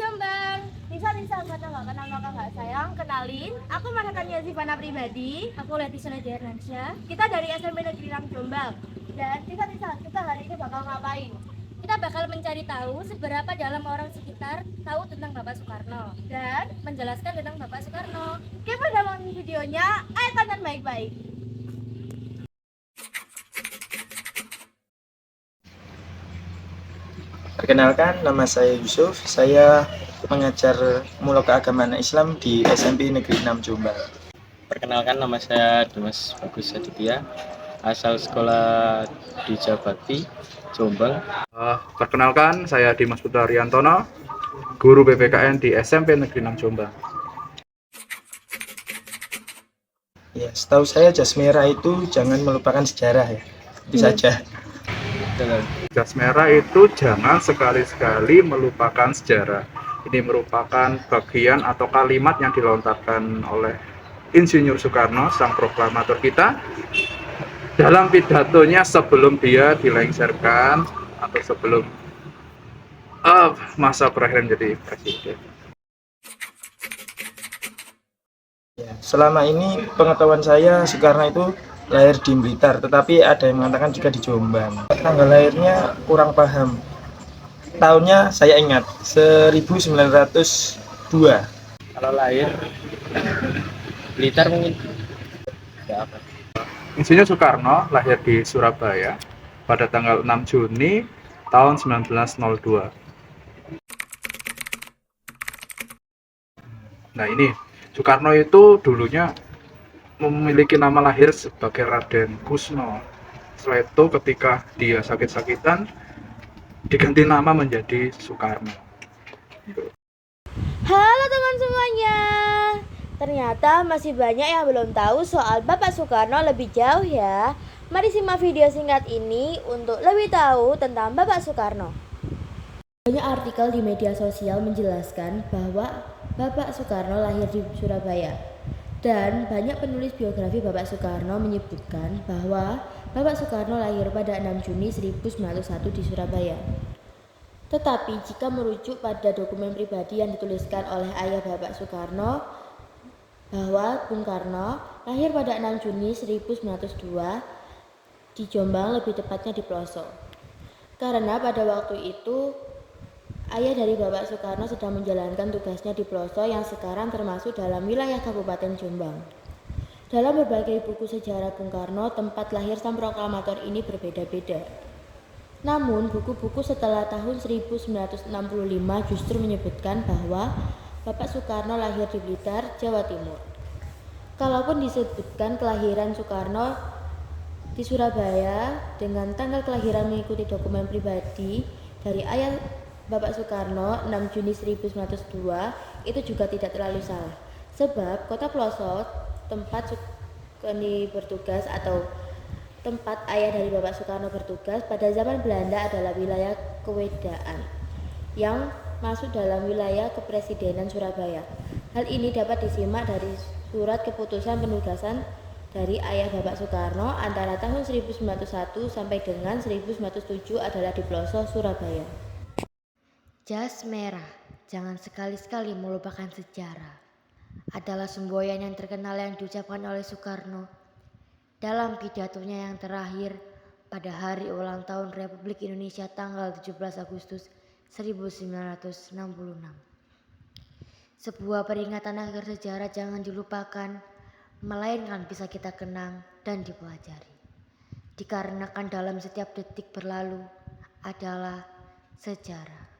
Jombang. Nisa, mana nggak kenal maka nggak sayang. Kenalin, aku Marhakannya Zivana pribadi. Aku Leticia Nadia. Kita dari SMP Negeri 6 Jombang. Dan Nisa, kita hari ini bakal ngapain? Kita bakal mencari tahu seberapa dalam orang sekitar tahu tentang Bapak Soekarno dan menjelaskan tentang Bapak Soekarno. Oke, pada nonton videonya, ayo tonton baik-baik. Perkenalkan, nama saya Yusuf. Saya mengajar Muluk Keagamaan Islam di SMP Negeri 6 Jombang. Perkenalkan, nama saya Dimas Bagus Aditya, asal sekolah di Jabati, Jombang. Perkenalkan, saya Dimas Putra Riantono, guru BPKN di SMP Negeri 6 Jombang. Ya, setahu saya jas merah itu jangan melupakan sejarah ya. Itu saja. Jas merah itu jangan sekali-sekali melupakan sejarah. Ini merupakan bagian atau kalimat yang dilontarkan oleh Insinyur Soekarno, sang proklamator kita, dalam pidatonya sebelum dia dilengsarkan atau sebelum masa berakhir menjadi presiden. Ya, selama ini pengetahuan saya Soekarno itu lahir di Blitar, tetapi ada yang mengatakan juga di Jombang. Tanggal lahirnya kurang paham. Tahunnya saya ingat 1902. Kalau lahir Blitar mungkin ya apa? Insinyur Soekarno lahir di Surabaya pada tanggal 6 Juni tahun 1902. Nah ini, Soekarno itu dulunya memiliki nama lahir sebagai Raden Kusno. Setelah itu ketika dia sakit-sakitan, diganti nama menjadi Soekarno. Halo teman semuanya. Ternyata masih banyak yang belum tahu soal Bapak Soekarno lebih jauh ya. Mari simak video singkat ini untuk lebih tahu tentang Bapak Soekarno. Banyak artikel di media sosial menjelaskan bahwa Bapak Soekarno lahir di Surabaya. Dan banyak penulis biografi Bapak Soekarno menyebutkan bahwa Bapak Soekarno lahir pada 6 Juni 1901 di Surabaya. Tetapi jika merujuk pada dokumen pribadi yang dituliskan oleh ayah Bapak Soekarno bahwa Bung Karno lahir pada 6 Juni 1902 di Jombang, lebih tepatnya di Ploso. Karena pada waktu itu ayah dari Bapak Soekarno sedang menjalankan tugasnya di Ploso yang sekarang termasuk dalam wilayah Kabupaten Jombang. Dalam berbagai buku sejarah Bung Karno, tempat lahir sang proklamator ini berbeda-beda. Namun, buku-buku setelah tahun 1965 justru menyebutkan bahwa Bapak Soekarno lahir di Blitar, Jawa Timur. Kalaupun disebutkan kelahiran Soekarno di Surabaya dengan tanggal kelahiran mengikuti dokumen pribadi dari ayah Bapak Soekarno 6 Juni 1902, itu juga tidak terlalu salah. Sebab kota Ploso, tempat Soekarno bertugas atau tempat ayah dari Bapak Soekarno bertugas pada zaman Belanda adalah wilayah Kewedaan yang masuk dalam wilayah Kepresidenan Surabaya. Hal ini dapat disimak dari surat keputusan penugasan dari ayah Bapak Soekarno antara tahun 1901 sampai dengan 1907 adalah di Ploso, Surabaya. Jas merah, jangan sekali-sekali melupakan sejarah, adalah semboyan yang terkenal yang diucapkan oleh Soekarno dalam pidatonya yang terakhir pada hari ulang tahun Republik Indonesia tanggal 17 Agustus 1966. Sebuah peringatan agar sejarah jangan dilupakan, melainkan bisa kita kenang dan dipelajari. Dikarenakan dalam setiap detik berlalu adalah sejarah.